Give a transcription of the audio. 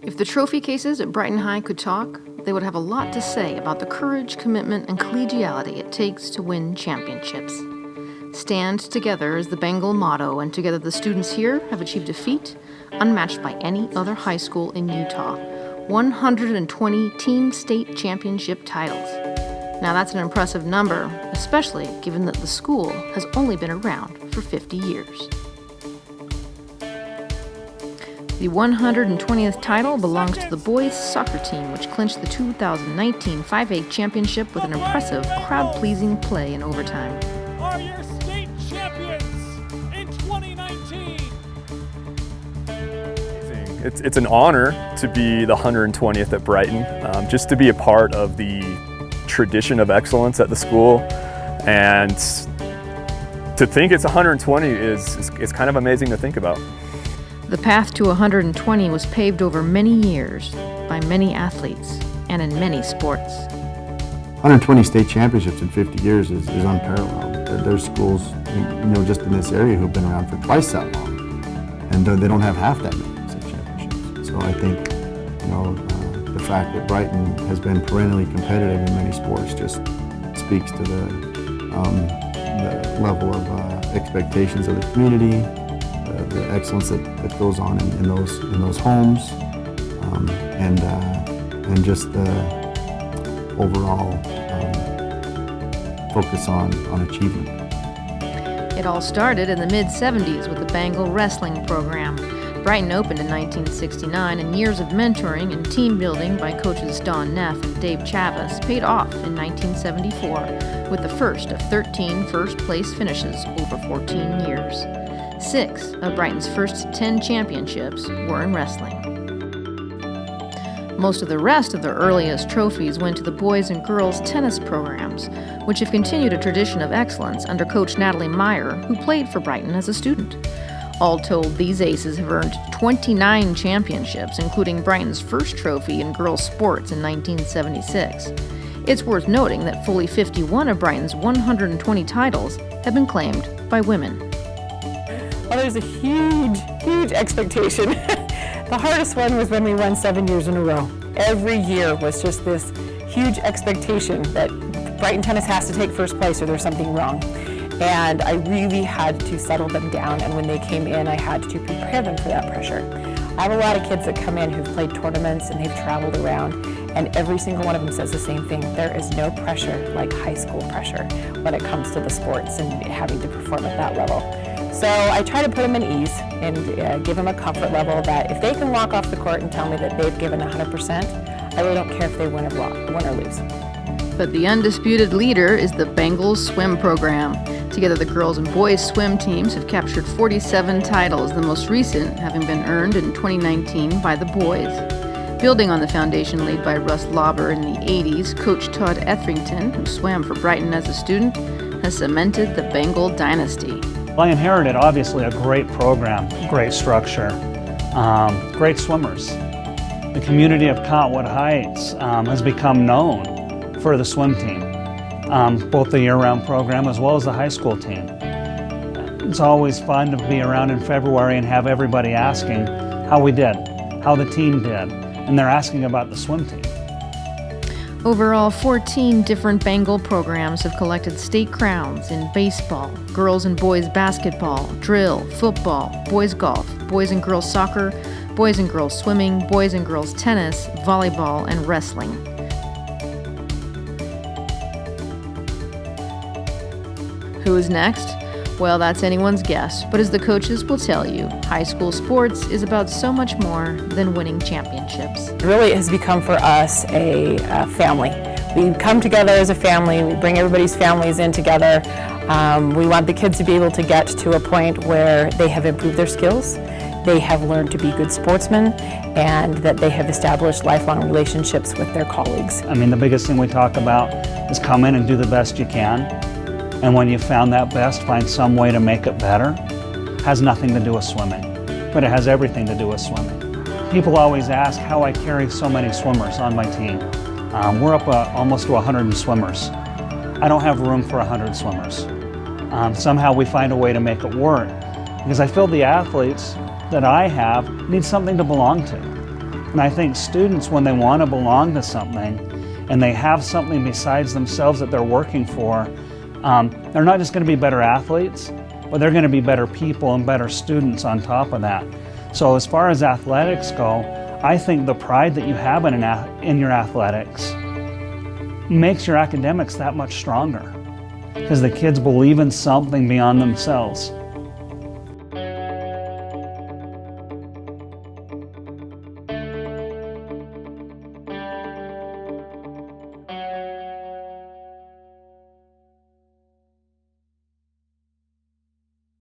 If the trophy cases at Brighton High could talk, they would have a lot to say about the courage, commitment, and collegiality it takes to win championships. Stand together is the Bengal motto, and together the students here have achieved a feat unmatched by any other high school in Utah. 120 team state championship titles. Now that's an impressive number, especially given that the school has only been around for 50 years. The 120th title belongs to the boys' soccer team, which clinched the 2019 5A championship with an impressive, crowd-pleasing play in overtime. Are your state champions in 2019? It's an honor to be the 120th at Brighton, just to be a part of the tradition of excellence at the school, and to think it's 120 is kind of amazing to think about. The path to 120 was paved over many years by many athletes and in many sports. 120 state championships in 50 years is unparalleled. There's schools, just in this area who've been around for twice that long, and they don't have half that many state championships. So I think, the fact that Brighton has been perennially competitive in many sports just speaks to the level of expectations of the community, the excellence that goes on in those homes, and just the overall focus on achievement. It all started in the mid-'70s with the Bengal wrestling program. Brighton opened in 1969, and years of mentoring and team building by coaches Don Neff and Dave Chavis paid off in 1974 with the first of 13 first-place finishes over 14 years. 6 of Brighton's first 10 championships were in wrestling. Most of the rest of the earliest trophies went to the boys and girls tennis programs, which have continued a tradition of excellence under Coach Natalie Meyer, who played for Brighton as a student. All told, these aces have earned 29 championships, including Brighton's first trophy in girls' sports in 1976. It's worth noting that fully 51 of Brighton's 120 titles have been claimed by women. Well, there's a huge expectation. The hardest one was when we won 7 years in a row. Every year was just this huge expectation that Brighton tennis has to take first place or there's something wrong. And I really had to settle them down, and when they came in, I had to prepare them for that pressure. I have a lot of kids that come in who've played tournaments and they've traveled around, and every single one of them says the same thing. There is no pressure like high school pressure when it comes to the sports and having to perform at that level. So I try to put them at ease and give them a comfort level that if they can walk off the court and tell me that they've given 100%, I really don't care if they win or lose. But the undisputed leader is the Bengal swim program. Together, the girls and boys swim teams have captured 47 titles, the most recent having been earned in 2019 by the boys. Building on the foundation laid by Russ Lauber in the 80s, Coach Todd Etherington, who swam for Brighton as a student, has cemented the Bengal dynasty. I inherited, obviously, a great program, great structure, great swimmers. The community of Cottonwood Heights has become known for the swim team, both the year-round program as well as the high school team. It's always fun to be around in February and have everybody asking how we did, how the team did, and they're asking about the swim team. Overall, 14 different Bengal programs have collected state crowns in baseball, girls and boys basketball, drill, football, boys golf, boys and girls soccer, boys and girls swimming, boys and girls tennis, volleyball, and wrestling. Who is next? Well, that's anyone's guess, but as the coaches will tell you, high school sports is about so much more than winning championships. It really has become for us a family. We come together as a family, we bring everybody's families in together. We want the kids to be able to get to a point where they have improved their skills, they have learned to be good sportsmen, and that they have established lifelong relationships with their colleagues. I mean, the biggest thing we talk about is come in and do the best you can. And when you found that best, find some way to make it better. Has nothing to do with swimming, but it has everything to do with swimming. People always ask how I carry so many swimmers on my team. We're up almost to 100 swimmers. I don't have room for 100 swimmers. Somehow we find a way to make it work, because I feel the athletes that I have need something to belong to. And I think students, when they want to belong to something and they have something besides themselves that they're working for, they're not just going to be better athletes, but they're going to be better people and better students on top of that. So as far as athletics go, I think the pride that you have in your athletics makes your academics that much stronger, because the kids believe in something beyond themselves.